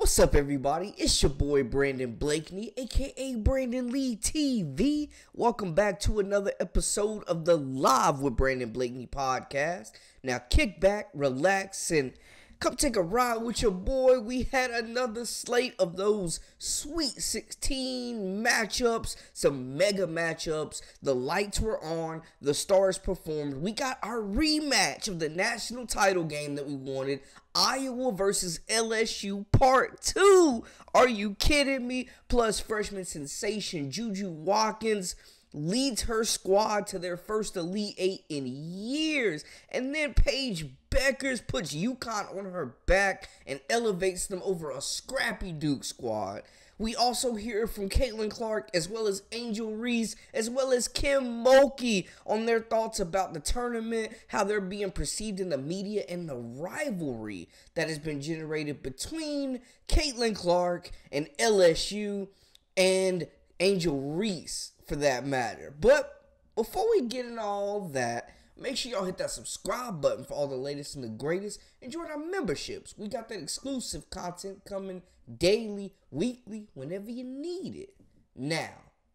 What's up, everybody? It's your boy Brandon Blakeney, aka Brandon Lee TV. Welcome back to another episode of the Live with Brandon Blakeney podcast. Now kick back, relax, and come take a ride with your boy. We had another slate of those Sweet 16 matchups, some mega matchups. The lights were on, the stars performed. We got our rematch of the national title game that we wanted. Iowa versus LSU Part 2. Are you kidding me? Plus freshman sensation Juju Watkins leads her squad to their first Elite Eight in years. And then Paige Beckers puts Uconn on her back and elevates them over a scrappy Duke squad. We also hear from Caitlin Clark as well as Angel Reese as well as Kim Mulkey on their thoughts about the tournament, how they're being perceived in the media, and the rivalry that has been generated between Caitlin Clark and LSU and Angel Reese, for that matter. But before we get into all that, make sure y'all hit that subscribe button for all the latest and the greatest, and join our memberships. We got that exclusive content coming daily, weekly, whenever you need it. Now,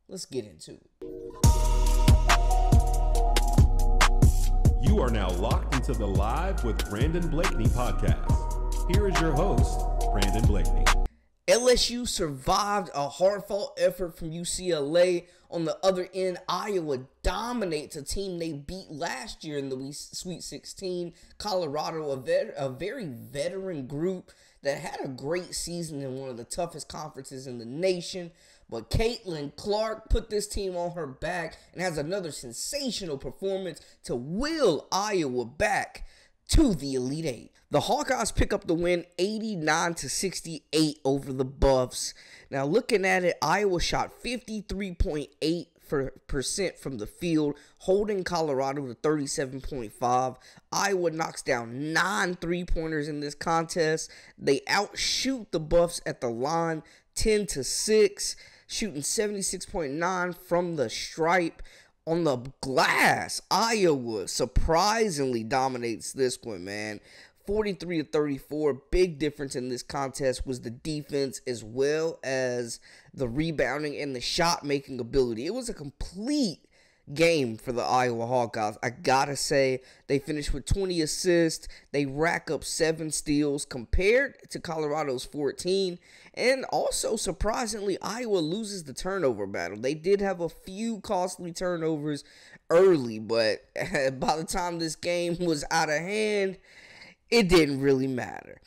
let's get into it. You are now locked into the Live with Brandon Blakeney podcast. Here is your host, Brandon Blakeney. LSU survived a hard-fought effort from UCLA. On the other end, Iowa dominates a team they beat last year in the Sweet 16. Colorado, a very veteran group that had a great season in one of the toughest conferences in the nation. But Caitlin Clark put this team on her back and has another sensational performance to will Iowa back to the Elite Eight. The Hawkeyes pick up the win 89-68 over the Buffs. Now looking at it, Iowa shot 53.8% from the field, holding Colorado to 37.5. Iowa knocks down 9 3-pointers in this contest. They outshoot the Buffs at the line 10-6, shooting 76.9 from the stripe. On the glass, Iowa surprisingly dominates this one, man. 43-34. Big difference in this contest was the defense as well as the rebounding and the shot making ability. It was a complete game for the Iowa Hawkeyes. I gotta say, they finished with 20 assists. They rack up 7 steals compared to Colorado's 14. And also, surprisingly, Iowa loses the turnover battle. They did have a few costly turnovers early, but by the time this game was out of hand, it didn't really matter.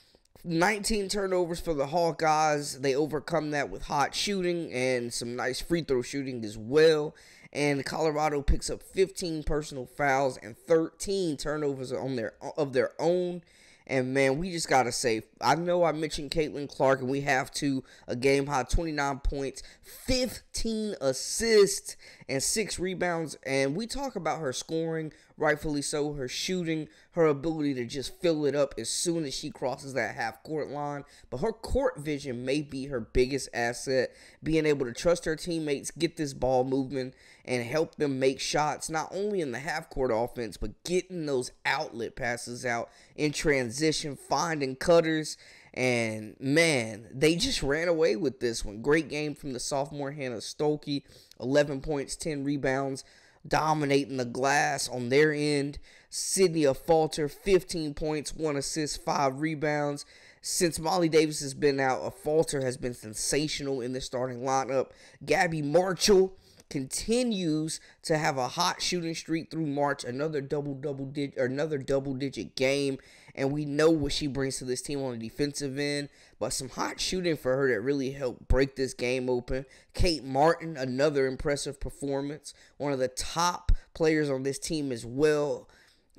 19 turnovers for the Hawkeyes. They overcome that with hot shooting and some nice free throw shooting as well. And Colorado picks up 15 personal fouls and 13 turnovers of their own. And, man, we just got to say, I know I mentioned Caitlin Clark, and we have to, a game-high 29 points, 15 assists, and 6 rebounds. And we talk about her scoring, rightfully so, her shooting, her ability to just fill it up as soon as she crosses that half-court line. But her court vision may be her biggest asset, being able to trust her teammates, get this ball moving, and help them make shots, not only in the half-court offense, but getting those outlet passes out in transition, finding cutters. And, man, they just ran away with this one. Great game from the sophomore Hannah Stolke, 11 points, 10 rebounds, dominating the glass on their end. Sydney Falter, 15 points, 1 assist, 5 rebounds. Since Molly Davis has been out, Falter has been sensational in the starting lineup. Gabby Marshall continues to have a hot shooting streak through March, another double digit game, and we know what she brings to this team on the defensive end, but some hot shooting for her that really helped break this game open. Kate Martin, another impressive performance, one of the top players on this team as well,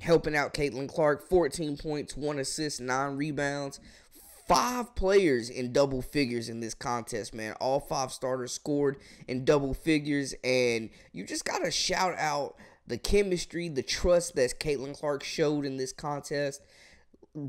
helping out Caitlin Clark, 14 points, 1 assist, 9 rebounds. 5 players in double figures in this contest, man. All 5 starters scored in double figures, and you just got to shout out the chemistry, the trust that Caitlin Clark showed in this contest.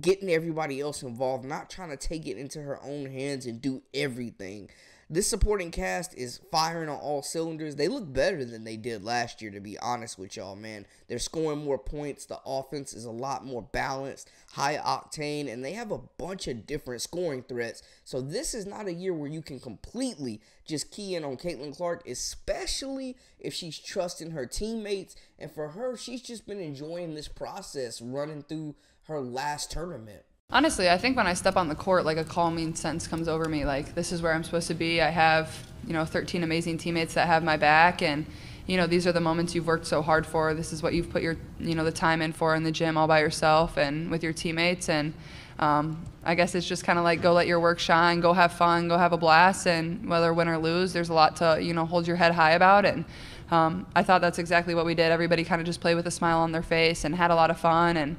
getting everybody else involved, not trying to take it into her own hands and do everything. This supporting cast is firing on all cylinders. They look better than they did last year, to be honest with y'all, man. They're scoring more points. The offense is a lot more balanced, high octane, and they have a bunch of different scoring threats. So this is not a year where you can completely just key in on Caitlin Clark, especially if she's trusting her teammates. And for her, she's just been enjoying this process running through her last tournament. Honestly, I think when I step on the court, like a calming sense comes over me. Like, this is where I'm supposed to be. I have, 13 amazing teammates that have my back. And, these are the moments you've worked so hard for. This is what you've put your, the time in for in the gym all by yourself and with your teammates. And I guess it's just kind of like, go let your work shine, go have fun, go have a blast. And whether win or lose, there's a lot to, hold your head high about. And I thought that's exactly what we did. Everybody kind of just played with a smile on their face and had a lot of fun. And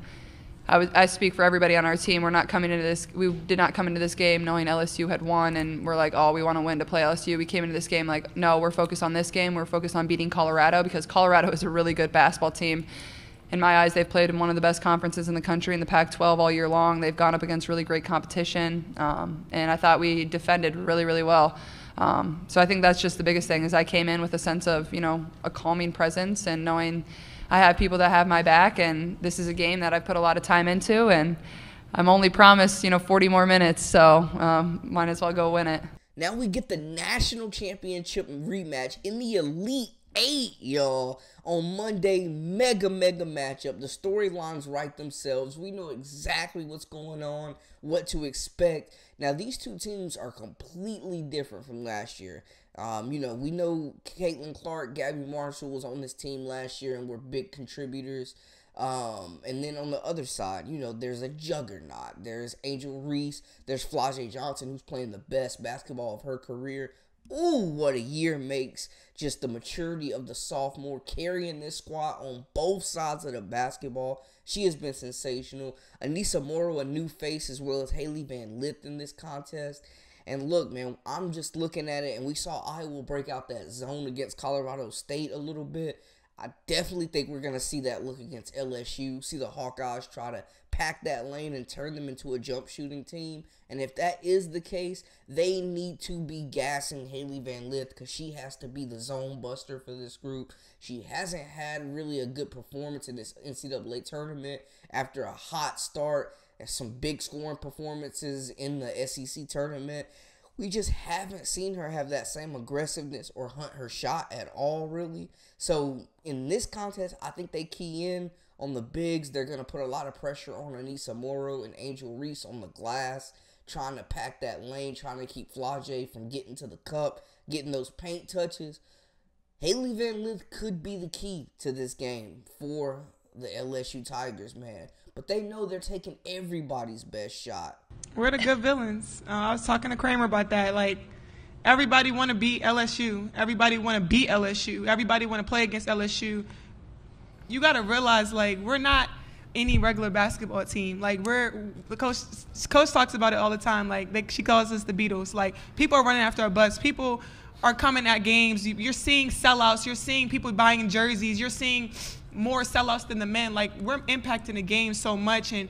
I speak for everybody on our team. We did not come into this game knowing LSU had won and we're like, oh, we want to win to play LSU. We came into this game like, no, we're focused on this game. We're focused on beating Colorado because Colorado is a really good basketball team. In my eyes, they've played in one of the best conferences in the country in the Pac-12 all year long. They've gone up against really great competition, and I thought we defended really, really well. So I think that's just the biggest thing is I came in with a sense of, a calming presence and knowing I have people that have my back, and this is a game that I've put a lot of time into, and I'm only promised, 40 more minutes, so might as well go win it. Now we get the national championship rematch in the Elite 8, y'all. On Monday, mega matchup. The storylines write themselves. We know exactly what's going on, what to expect. Now, these two teams are completely different from last year. We know Caitlin Clark, Gabby Marshall was on this team last year and were big contributors. And then on the other side, there's a juggernaut. There's Angel Reese. There's Flau'jae Johnson, who's playing the best basketball of her career. Ooh, what a year makes. Just the maturity of the sophomore carrying this squad on both sides of the basketball. She has been sensational. Anissa Morrow, a new face, as well as Haley Van Lith in this contest. And look, man, I'm just looking at it, and we saw Iowa break out that zone against Colorado State a little bit. I definitely think we're going to see that look against LSU, see the Hawkeyes try to pack that lane and turn them into a jump shooting team. And if that is the case, they need to be gassing Haley Van Lith because she has to be the zone buster for this group. She hasn't had really a good performance in this NCAA tournament after a hot start and some big scoring performances in the SEC tournament. We just haven't seen her have that same aggressiveness or hunt her shot at all, really. So in this contest, I think they key in on the bigs. They're going to put a lot of pressure on Anissa Morrow and Angel Reese on the glass, trying to pack that lane, trying to keep Flau'jae from getting to the cup, getting those paint touches. Haley Van Lith could be the key to this game for the LSU Tigers, man. But they know they're taking everybody's best shot. We're the good villains. I was talking to Kramer about that. Like, everybody want to beat LSU. Everybody want to beat LSU. Everybody want to play against LSU. You got to realize, like, we're not any regular basketball team. Like, the coach talks about it all the time. Like, she calls us the Beatles. Like, people are running after our butts. People are coming at games. You're seeing sellouts. You're seeing people buying jerseys. You're seeing more sellouts than the men. Like, we're impacting the game so much, and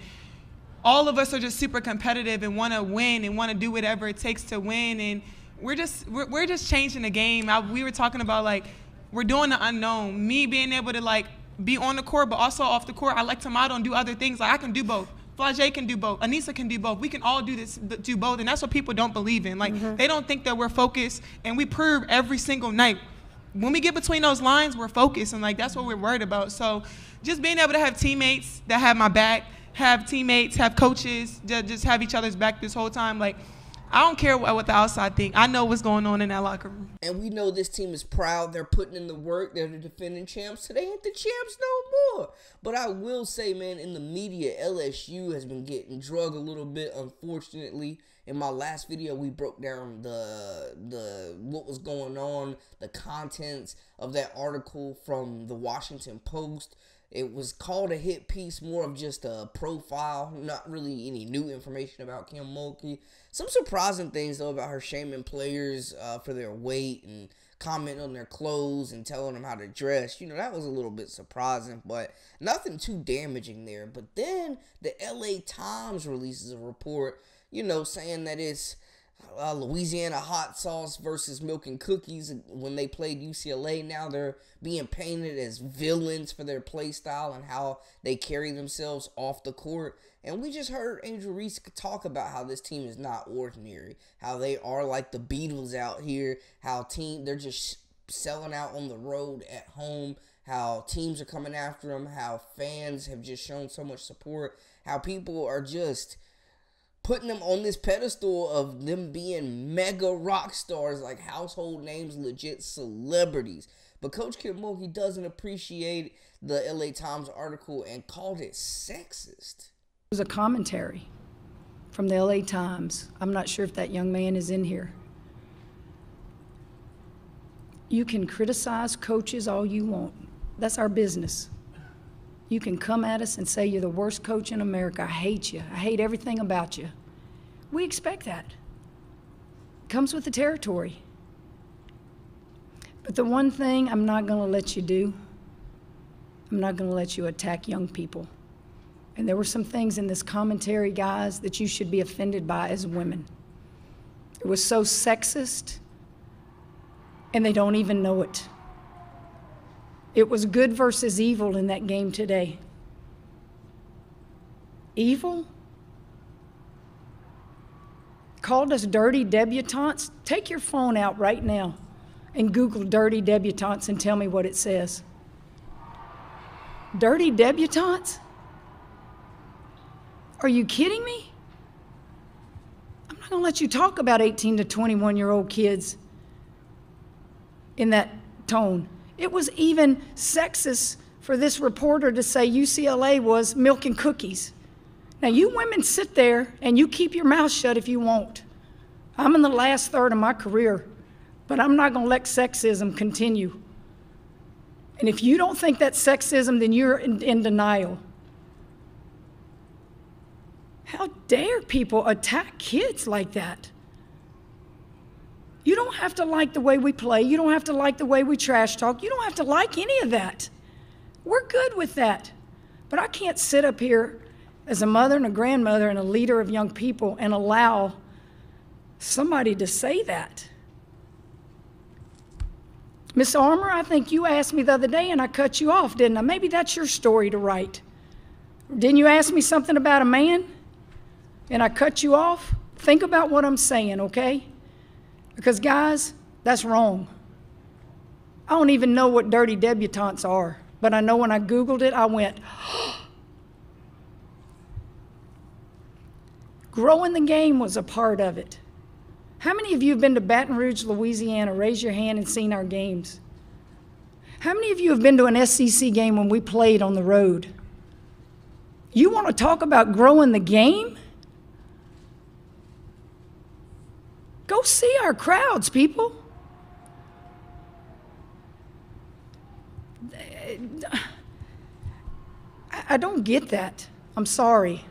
all of us are just super competitive and want to win and want to do whatever it takes to win. And we're just changing the game. We were talking about, like, we're doing the unknown. Me being able to, like, be on the court but also off the court. I like to model and do other things. Like, I can do both. Flau'jae can do both. Anissa can do both. We can all do both, and that's what people don't believe in. Like, they don't think that we're focused, and we prove every single night. When we get between those lines, we're focused, and, like, that's what we're worried about. So just being able to have teammates that have my back, have teammates, have coaches, just have each other's back this whole time. Like, I don't care what the outside think. I know what's going on in that locker room. And we know this team is proud. They're putting in the work. They're the defending champs. So they ain't the champs no more. But I will say, man, in the media, LSU has been getting drugged a little bit, unfortunately. In my last video, we broke down the what was going on, the contents of that article from the Washington Post. It was called a hit piece, more of just a profile, not really any new information about Kim Mulkey. Some surprising things, though, about her shaming players for their weight and commenting on their clothes and telling them how to dress. That was a little bit surprising, but nothing too damaging there. But then the LA Times releases a report, saying that it's Louisiana hot sauce versus milk and cookies when they played UCLA. Now they're being painted as villains for their play style and how they carry themselves off the court. And we just heard Angel Reese talk about how this team is not ordinary, how they are like the Beatles out here, how they're just selling out on the road at home, how teams are coming after them, how fans have just shown so much support, how people are just putting them on this pedestal of them being mega rock stars, like household names, legit celebrities. But Coach Kim Mulkey doesn't appreciate the LA Times article and called it sexist. It was a commentary from the LA Times. I'm not sure if that young man is in here. You can criticize coaches all you want. That's our business. You can come at us and say you're the worst coach in America. I hate you. I hate everything about you. We expect that. It comes with the territory. But the one thing I'm not going to let you do, I'm not going to let you attack young people. And there were some things in this commentary, guys, that you should be offended by as women. It was so sexist, and they don't even know it. It was good versus evil in that game today. Evil? Called us dirty debutantes? Take your phone out right now and Google dirty debutantes and tell me what it says. Dirty debutantes? Are you kidding me? I'm not going to let you talk about 18 to 21-year-old kids in that tone. It was even sexist for this reporter to say UCLA was milk and cookies. Now, you women sit there and you keep your mouth shut if you want. I'm in the last third of my career, but I'm not going to let sexism continue. And if you don't think that's sexism, then you're in denial. How dare people attack kids like that? You don't have to like the way we play. You don't have to like the way we trash talk. You don't have to like any of that. We're good with that. But I can't sit up here as a mother and a grandmother and a leader of young people and allow somebody to say that. Miss Armour, I think you asked me the other day and I cut you off, didn't I? Maybe that's your story to write. Didn't you ask me something about a man and I cut you off? Think about what I'm saying, okay? Because, guys, that's wrong. I don't even know what dirty debutantes are, but I know when I Googled it, I went, growing the game was a part of it. How many of you have been to Baton Rouge, Louisiana? Raise your hand and seen our games. How many of you have been to an SEC game when we played on the road? You want to talk about growing the game? Go see our crowds, people. I don't get that. I'm sorry.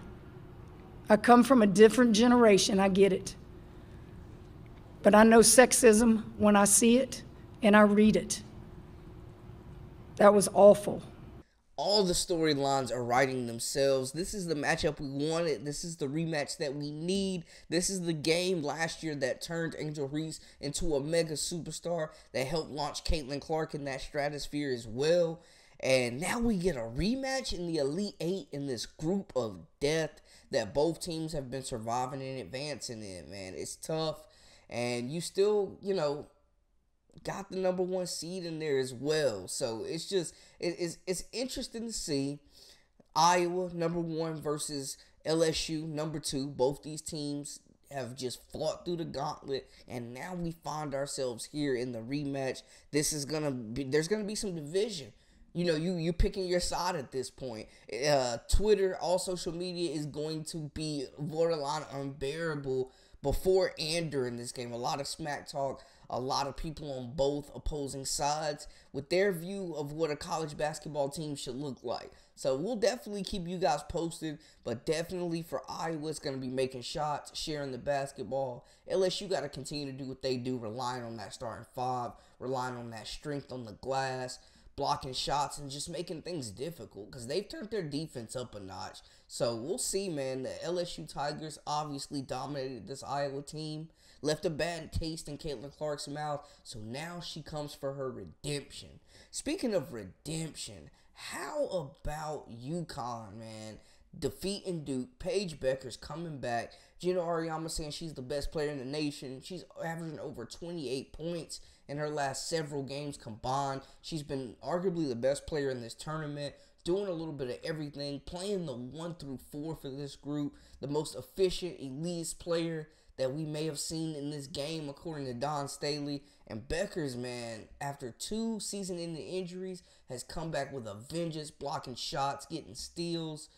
I come from a different generation. I get it. But I know sexism when I see it and I read it. That was awful. All the storylines are writing themselves. This is the matchup we wanted. This is the rematch that we need. This is the game last year that turned Angel Reese into a mega superstar that helped launch Caitlin Clark in that stratosphere as well. And now we get a rematch in the Elite Eight in this group of death that both teams have been surviving and advancing in, man. It's tough. And you still, got the number one seed in there as well. So it's just, it's interesting to see Iowa number one versus LSU number two. Both these teams have just fought through the gauntlet, and now we find ourselves here in the rematch. There's gonna be some division. You picking your side at this point. Twitter, all social media is going to be borderline unbearable before and during this game. A lot of smack talk, a lot of people on both opposing sides with their view of what a college basketball team should look like. So we'll definitely keep you guys posted, but definitely for Iowa, it's going to be making shots, sharing the basketball. LSU got to continue to do what they do, relying on that starting five, relying on that strength on the glass, blocking shots, and just making things difficult because they've turned their defense up a notch. So we'll see, man. The LSU Tigers obviously dominated this Iowa team, left a bad taste in Caitlin Clark's mouth, so now she comes for her redemption. Speaking of redemption, how about Uconn, man? Defeating Duke. Paige Becker's coming back. Gina Auriemma saying she's the best player in the nation. She's averaging over 28 points in her last several games combined. She's been arguably the best player in this tournament, doing a little bit of everything, playing the 1 through 4 for this group, the most efficient, elitist player that we may have seen in this game, according to Don Staley. And Becker's, man, after 2 season-ending injuries, has come back with a vengeance, blocking shots, getting steals,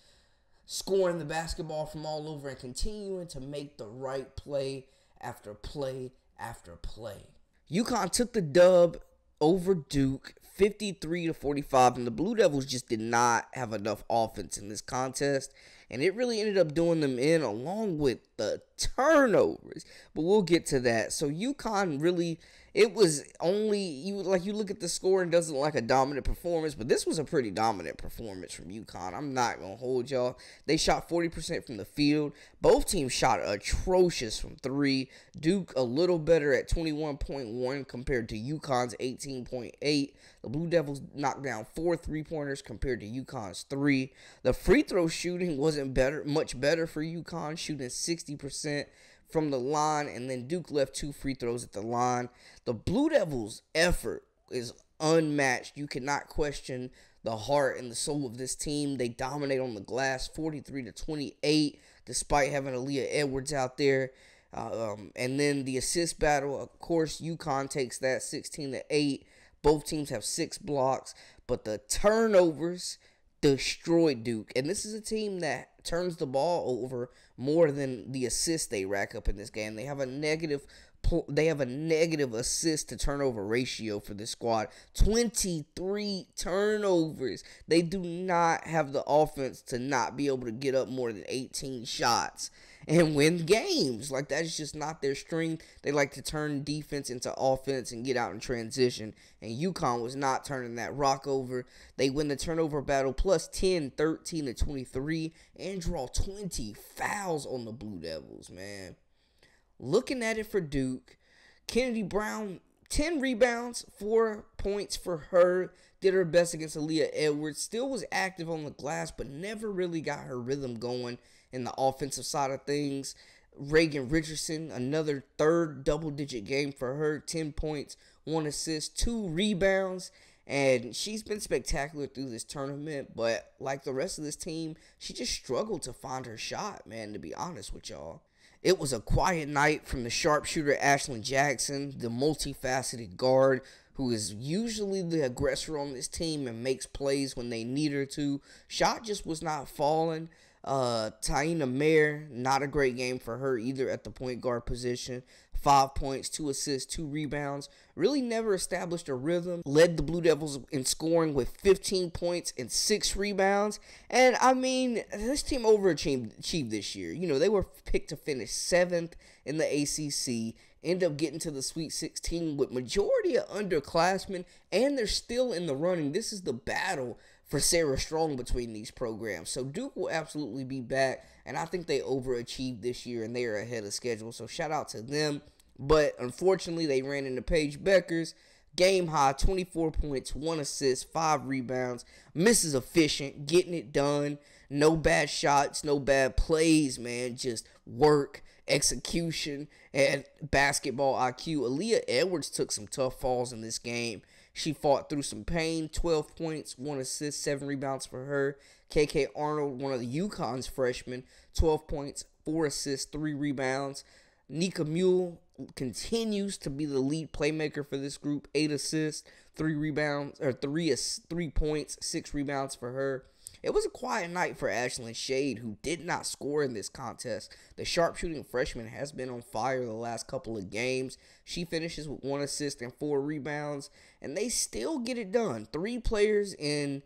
scoring the basketball from all over, and continuing to make the right play after play after play. Uconn took the dub over Duke, 53-45, and the Blue Devils just did not have enough offense in this contest, and it really ended up doing them in along with the turnovers, but we'll get to that. So Uconn really, it was only, you look at the score and doesn't like a dominant performance, but this was a pretty dominant performance from Uconn. I'm not going to hold y'all. They shot 40% from the field. Both teams shot atrocious from 3. Duke a little better at 21.1 compared to Uconn's 18.8. The Blue Devils knocked down 4 3-pointers compared to Uconn's 3. The free throw shooting wasn't much better for Uconn, shooting 60% from the line, and then Duke left 2 free throws at the line. The Blue Devils' effort is unmatched. You cannot question the heart and the soul of this team. They dominate on the glass, 43-28, despite having Aaliyah Edwards out there. And then the assist battle, of course, Uconn takes that 16-8. Both teams have 6 blocks, but the turnovers destroyed Duke. And this is a team that turns the ball over more than the assists they rack up in this game. They have a negative assist to turnover ratio for this squad. 23 turnovers. They do not have the offense to not be able to get up more than 18 shots and win games. Like, that's just not their strength. They like to turn defense into offense and get out in transition. And Uconn was not turning that rock over. They win the turnover battle plus 10, 13-23, and draw 20 fouls on the Blue Devils, man. Looking at it for Duke, Kennedy Brown, 10 rebounds, 4 points for her. Did her best against Aaliyah Edwards. Still was active on the glass, but never really got her rhythm going in the offensive side of things. Reagan Richardson, another third double-digit game for her. 10 points, 1 assist, 2 rebounds. And she's been spectacular through this tournament. But like the rest of this team, she just struggled to find her shot, man, to be honest with y'all. It was a quiet night from the sharpshooter Ashlyn Jackson, the multifaceted guard who is usually the aggressor on this team and makes plays when they need her to. Shot just was not falling. Taina Mayer, not a great game for her either at the point guard position. 5 points, 2 assists, 2 rebounds. Really never established a rhythm. Led the Blue Devils in scoring with 15 points and 6 rebounds. And, I mean, this team overachieved this year. You know, they were picked to finish 7th in the ACC. End up getting to the Sweet 16 with majority of underclassmen. And they're still in the running. This is the battle for Sarah Strong between these programs. So Duke will absolutely be back, and I think they overachieved this year, and they are ahead of schedule. So shout out to them. But unfortunately, they ran into Paige Becker's. Game high, 24 points, 1 assist, 5 rebounds. Mrs. Efficient, getting it done. No bad shots, no bad plays, man. Just work, execution, and basketball IQ. Aaliyah Edwards took some tough falls in this game. She fought through some pain. 12 points, 1 assist, 7 rebounds for her. KK Arnold, one of the Uconn's freshmen, 12 points, 4 assists, 3 rebounds. Nika Mule continues to be the lead playmaker for this group. 8 assists, 3 rebounds, or 3 points, 6 rebounds for her. It was a quiet night for Ashlyn Shade, who did not score in this contest. The sharpshooting freshman has been on fire the last couple of games. She finishes with 1 assist and 4 rebounds, and they still get it done. 3 players in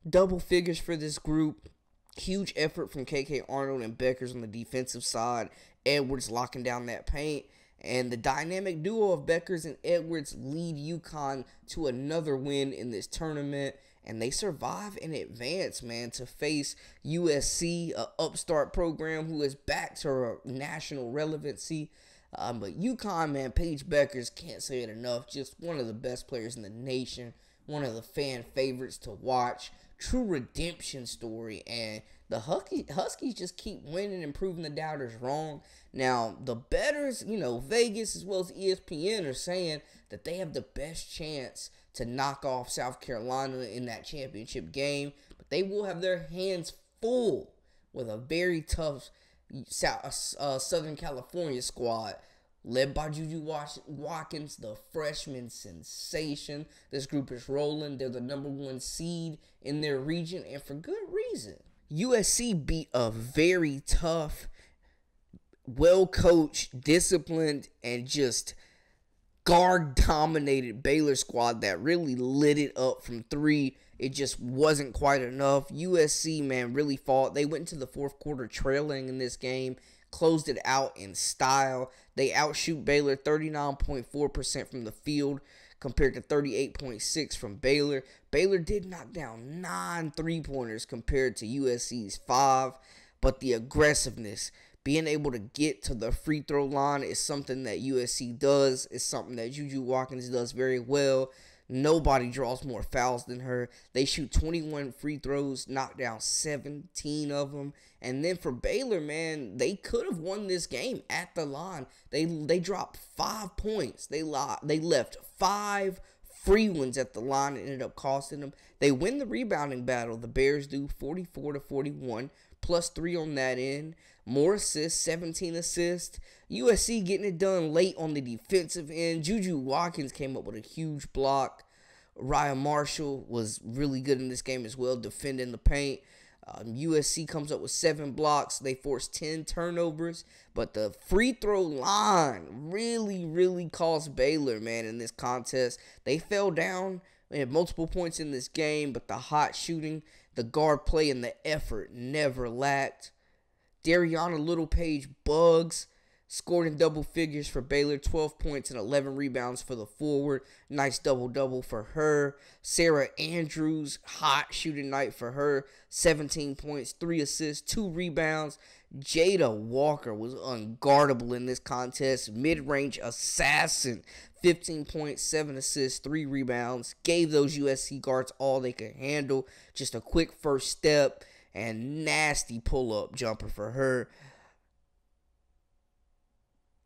double figures for this group. Huge effort from KK Arnold and Beckers on the defensive side. Edwards locking down that paint. And the dynamic duo of Beckers and Edwards lead Uconn to another win in this tournament. And they survive and advance, man, to face USC, a upstart program who is back to national relevancy. But Uconn, man, Paige Beckers, can't say it enough. Just one of the best players in the nation. One of the fan favorites to watch. True redemption story. And the Huskies just keep winning and proving the doubters wrong. Now, the bettors, Vegas as well as ESPN are saying that they have the best chance to knock off South Carolina in that championship game. But they will have their hands full with a very tough Southern California squad led by Juju Watkins, the freshman sensation. This group is rolling. They're the number 1 seed in their region, and for good reason. USC beat a very tough, well-coached, disciplined, and just guard-dominated Baylor squad that really lit it up from 3. It just wasn't quite enough. USC, man, really fought. They went into the fourth quarter trailing in this game, closed it out in style. They outshoot Baylor 39.4% from the field compared to 38.6% from Baylor. Baylor did knock down 9 3-pointers compared to USC's 5, but the aggressiveness, being able to get to the free throw line is something that USC does. It's something that Juju Watkins does very well. Nobody draws more fouls than her. They shoot 21 free throws, knock down 17 of them. And then for Baylor, man, they could have won this game at the line. They dropped 5 points. They left 5 free ones at the line and ended up costing them. They win the rebounding battle. The Bears do 44-41, plus 3 on that end. More assists, 17 assists. USC getting it done late on the defensive end. Juju Watkins came up with a huge block. Ryan Marshall was really good in this game as well, defending the paint. USC comes up with 7 blocks. They force 10 turnovers. But the free throw line really cost Baylor, man, in this contest. They fell down. They had multiple points in this game, but the hot shooting, the guard play, and the effort never lacked. Dariana Littlepage Bugs scored in double figures for Baylor, 12 points and 11 rebounds for the forward. Nice double-double for her. Sarah Andrews, hot shooting night for her, 17 points, 3 assists, 2 rebounds. Jada Walker was unguardable in this contest. Mid-range assassin, 15 points, 7 assists, 3 rebounds. Gave those USC guards all they could handle. Just a quick first step and nasty pull-up jumper for her.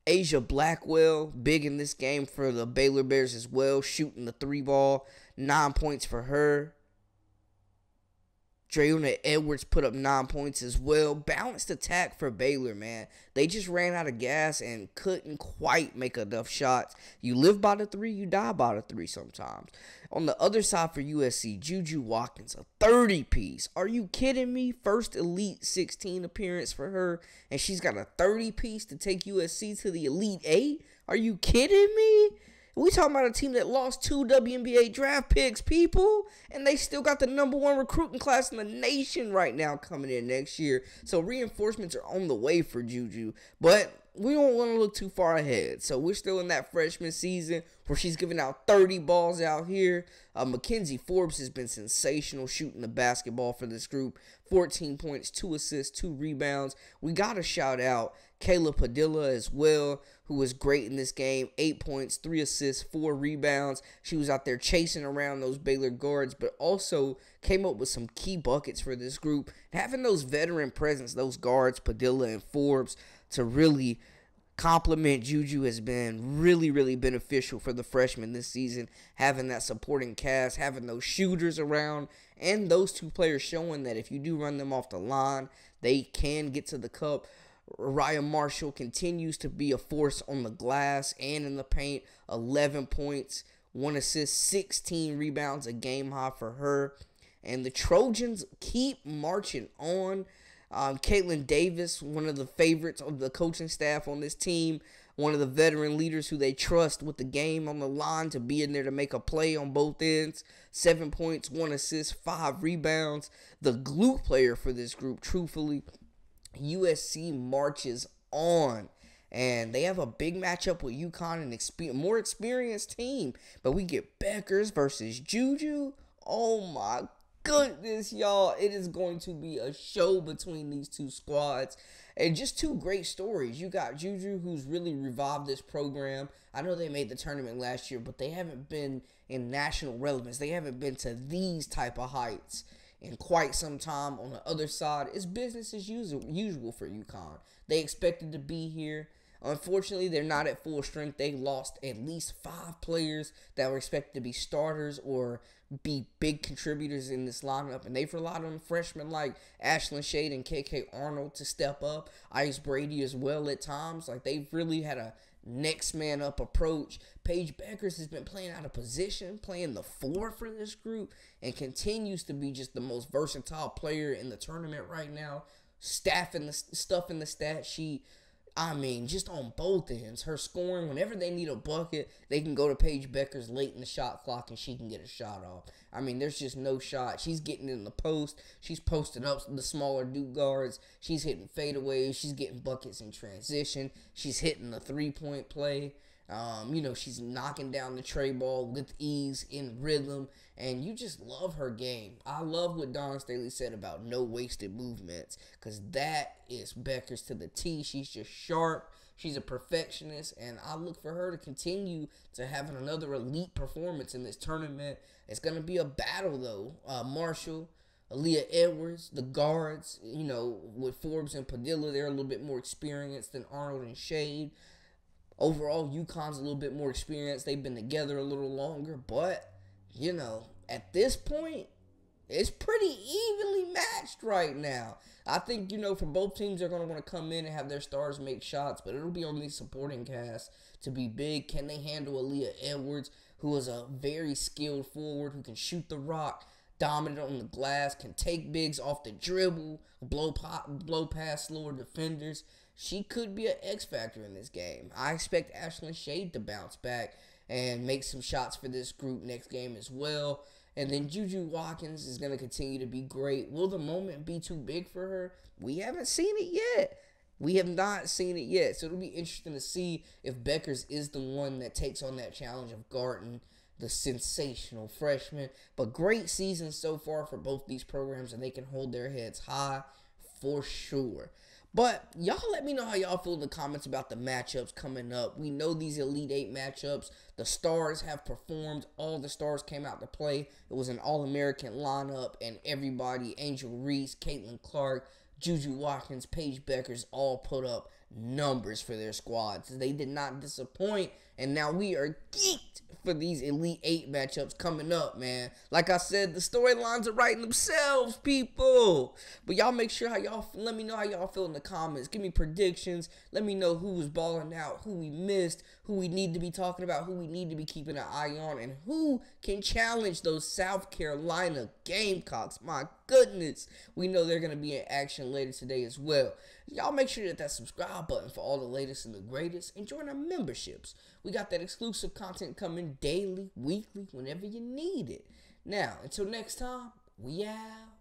Asia Blackwell, big in this game for the Baylor Bears as well, shooting the 3 ball, 9 points for her. Dreuna Edwards put up 9 points as well. Balanced attack for Baylor, man. They just ran out of gas and couldn't quite make enough shots. You live by the 3, you die by the 3 sometimes. On the other side for USC, Juju Watkins, a 30-piece. Are you kidding me? First Elite 16 appearance for her, and she's got a 30-piece to take USC to the Elite 8? Are you kidding me? We talking about a team that lost 2 WNBA draft picks, people, and they still got the number 1 recruiting class in the nation right now coming in next year. So reinforcements are on the way for Juju, but we don't want to look too far ahead. So we're still in that freshman season where she's giving out 30 balls out here. Mackenzie Forbes has been sensational shooting the basketball for this group. 14 points, 2 assists, 2 rebounds. We got to shout out Kayla Padilla as well, who was great in this game. 8 points, 3 assists, 4 rebounds. She was out there chasing around those Baylor guards, but also came up with some key buckets for this group. Having those veteran presence, those guards, Padilla and Forbes, to really compliment Juju has been really beneficial for the freshmen this season. Having that supporting cast, having those shooters around, and those 2 players showing that if you do run them off the line, they can get to the cup. Ryan Marshall continues to be a force on the glass and in the paint. 11 points, 1 assist, 16 rebounds, a game high for her. And the Trojans keep marching on. Caitlin Davis, one of the favorites of the coaching staff on this team, one of the veteran leaders who they trust with the game on the line to be in there to make a play on both ends. 7 points, 1 assist, 5 rebounds. The glue player for this group, truthfully. USC marches on. And they have a big matchup with Uconn, an more experienced team. But we get Beckers versus Juju. Oh my goodness, y'all. It is going to be a show between these two squads. And just two great stories. You got Juju, who's really revived this program. I know they made the tournament last year, but they haven't been in national relevance. They haven't been to these type of heights in quite some time. On the other side, it's business as usual for UConn. They expected to be here. Unfortunately, they're not at full strength. They lost at least 5 players that were expected to be starters or be big contributors in this lineup. And they've relied on freshmen like Ashlyn Shade and KK Arnold to step up. Ice Brady as well at times. Like, they've really had a next man up approach. Paige Beckers has been playing out of position, playing the 4 for this group, and continues to be just the most versatile player in the tournament right now. Stuff in the stat. Just on both ends, her scoring, whenever they need a bucket, they can go to Paige Beckers late in the shot clock and she can get a shot off. There's just no shot. She's getting in the post. She's posting up the smaller Duke guards. She's hitting fadeaways. She's getting buckets in transition. She's hitting the 3-point play. She's knocking down the tray ball with ease, in rhythm, and you just love her game. I love what Dawn Staley said about no wasted movements, because that is Beckers to the T. She's just sharp. She's a perfectionist, and I look for her to continue to have another elite performance in this tournament. It's going to be a battle, though. Marshall, Aaliyah Edwards, the guards, with Forbes and Padilla, they're a little bit more experienced than Arnold and Shade. Overall, UConn's a little bit more experienced. They've been together a little longer. But, at this point, it's pretty evenly matched right now. I think, for both teams, they're going to want to come in and have their stars make shots. But it'll be on the supporting cast to be big. Can they handle Aaliyah Edwards, who is a very skilled forward, who can shoot the rock, dominant on the glass, can take bigs off the dribble, blow past slower defenders. She could be an X factor in this game. I expect Ashlyn Shade to bounce back and make some shots for this group next game as well. And then Juju Watkins is going to continue to be great. Will the moment be too big for her? We haven't seen it yet. We have not seen it yet. So it'll be interesting to see if Beckers is the one that takes on that challenge of guarding the sensational freshman. But great season so far for both these programs, and they can hold their heads high for sure. But y'all let me know how y'all feel in the comments about the matchups coming up. We know these Elite 8 matchups. The stars have performed. All the stars came out to play. It was an All-American lineup, and everybody, Angel Reese, Caitlin Clark, Juju Watkins, Paige Beckers, all put up numbers for their squads. They did not disappoint, and now we are geeked for these Elite 8 matchups coming up, man. Like I said, the storylines are writing themselves, people. But y'all make sure let me know how y'all feel in the comments. Give me predictions. Let me know who was balling out, who we missed, who we need to be talking about, who we need to be keeping an eye on, and who can challenge those South Carolina Gamecocks. My goodness. We know they're going to be in action later today as well. Y'all make sure to hit that subscribe button for all the latest and the greatest, and join our memberships. We got that exclusive content coming daily, weekly, whenever you need it. Now, until next time, we out.